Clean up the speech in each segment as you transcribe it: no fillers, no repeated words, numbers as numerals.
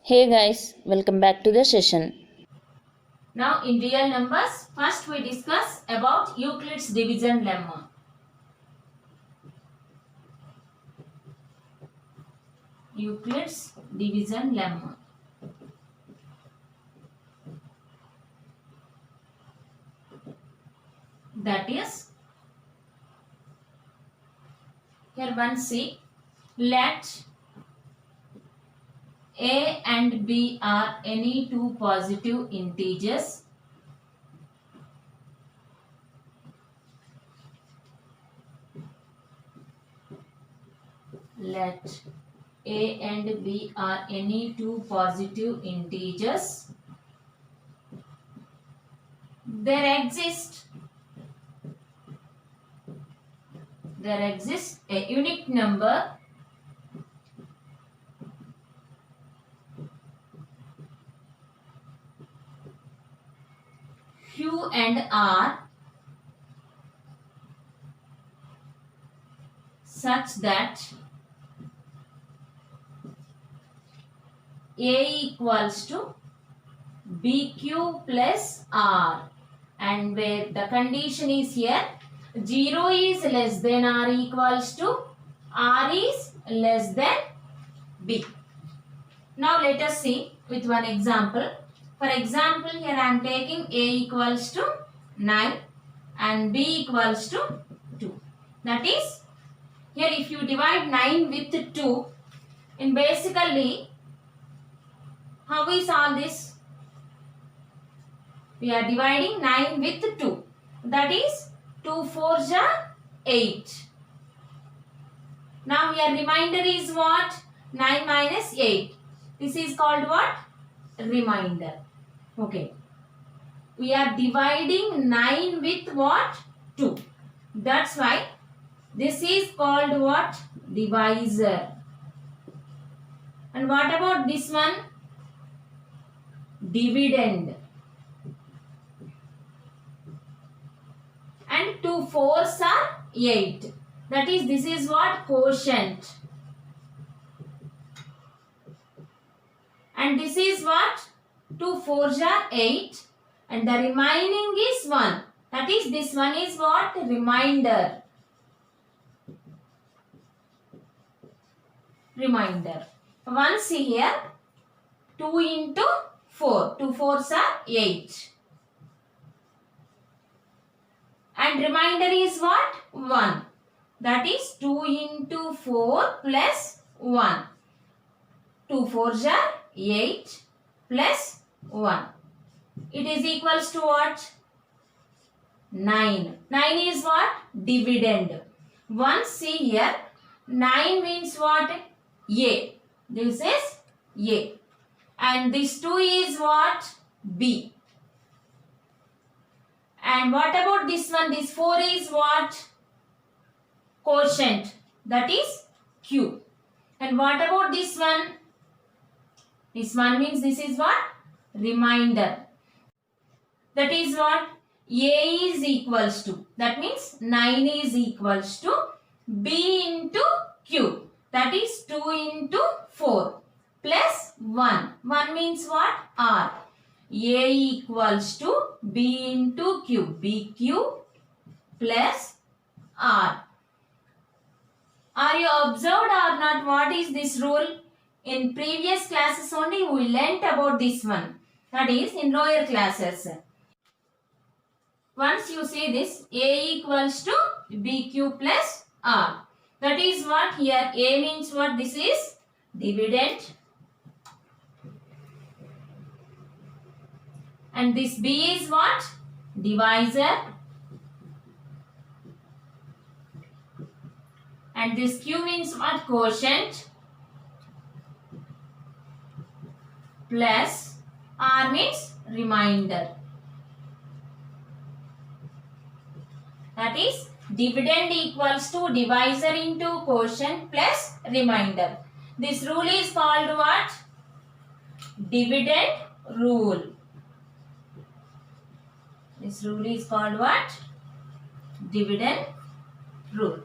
Hey guys, welcome back to the session. Now in real numbers, first we discuss about Euclid's division lemma. Euclid's division lemma. That is, here one see, let A and B are any two positive integers. Let A and B are any two positive integers. There exists a unique number Q and R such that A equals to BQ plus R, and where the condition is here 0 is less than or equals to R is less than B. Now let us see with one example. For example, here I am taking A equals to 9 and B equals to 2. That is, here if you divide 9 with 2, in basically, how we solve this? We are dividing 9 with 2. That is 2 4s are 8. Now here remainder is what? 9 minus 8. This is called what? Remainder. Okay. We are dividing 9 with what? 2. That's why this is called what? Divisor. And what about this one? Dividend. And 2 4s are 8. That is, this is what? Quotient. And this is what? 2 4s are 8. And the remaining is 1. That is, this one is what? Remainder. Remainder. Once see here, 2 into 4. 2 4s are 8. And remainder is what? 1. That is 2 into 4 plus 1. 2 4s are 8 plus 1. It is equals to what? 9. 9 is what? Dividend. Once see here, 9 means what? A. This is A. And this 2 is what? B. And what about this one? This 4 is what? Quotient. That is Q. And what about this one? This one means this is what? Remainder. That is what? A is equals to. That means 9 is equals to B into Q. That is 2 into 4 plus 1. 1 means what? R. A equals to B into Q. BQ plus R. Are you observed or not? What is this rule? In previous classes only we learnt about this one. That is in lower classes. Once you see this, A equals to BQ plus R. That is what here A means what? This is dividend. And this B is what? Divisor. And this Q means what? Quotient. Plus R means remainder. That is, dividend equals to divisor into quotient plus remainder. This rule is called what? Dividend rule. This rule is called what? Dividend rule.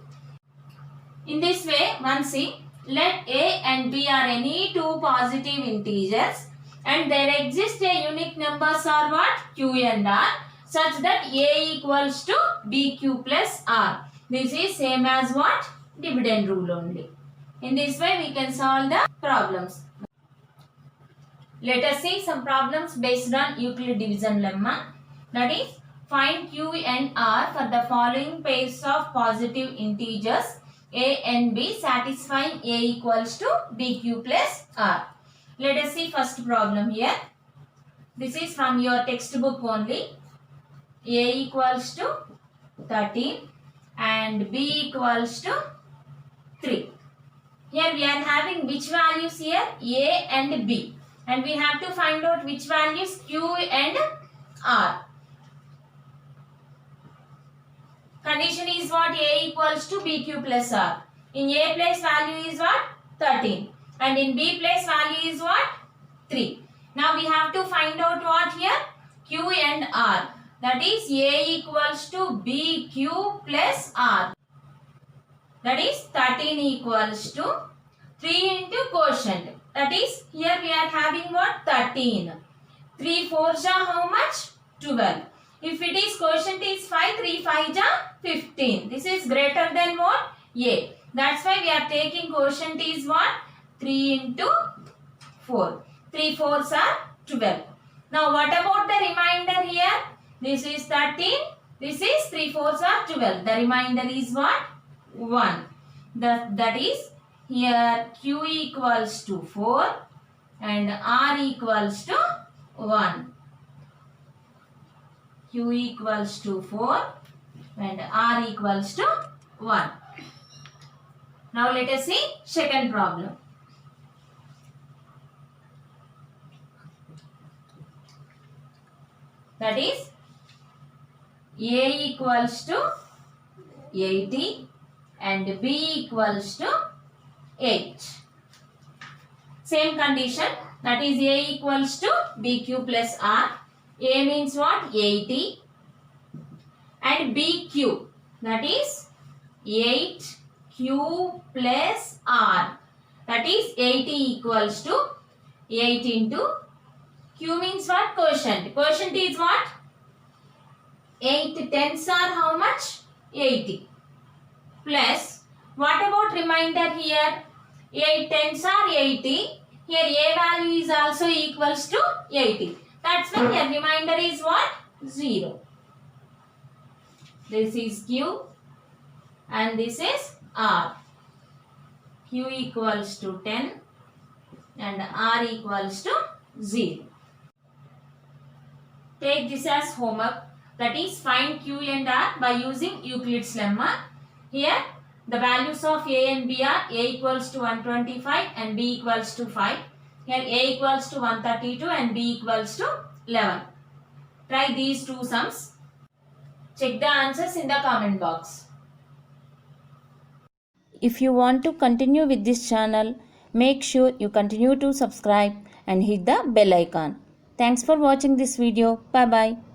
In this way, one see, let A and B are any two positive integers and there exist a unique numbers are what? Q and R such that A equals to BQ plus R. This is same as what? Dividend rule only. In this way we can solve the problems. Let us see some problems based on Euclid division lemma. That is, find Q and R for the following pairs of positive integers A and B satisfying A equals to BQ plus R. Let us see first problem here. This is from your textbook only. A equals to 13 and B equals to 3. Here we are having which values here? A and B. And we have to find out which values Q and R. Condition is what? A equals to BQ plus R. In A place value is what? 13. And in B place value is what? 3. Now we have to find out what here? Q and R. That is A equals to BQ plus R. That is 13 equals to 3 into quotient. That is, here we are having what? 13. 3 4s are how much? 12. If it is quotient is 5, 3 5s are 15. This is greater than what? A. That's why we are taking quotient is what? 3 into 4. 3 4s are 12. Now what about the remainder here? This is 13. This is 3 4s are 12. The remainder is what? 1. That is, here Q equals to 4 and R equals to 1. Q equals to 4 and R equals to 1. Now let us see second problem. That is A equals to 80 and B equals to 8. Same condition, that is A equals to BQ plus R. A means what? 80 and BQ, that is 8Q plus R. That is 80 equals to 8 into Q means what? Quotient. Quotient is what? 8 tens are how much? 80. Plus, what about remainder here? 8 tens are 80. Here A value is also equals to 80. That's why here remainder is what? 0. This is Q and this is R. Q equals to 10 and R equals to 0. Take this as homework. That is, find Q and R by using Euclid's lemma. Here the values of A and B are A equals to 125 and B equals to 5. Here A equals to 132 and B equals to 11. Try these two sums. Check the answers in the comment box. If you want to continue with this channel, make sure you continue to subscribe and hit the bell icon. Thanks for watching this video. Bye bye.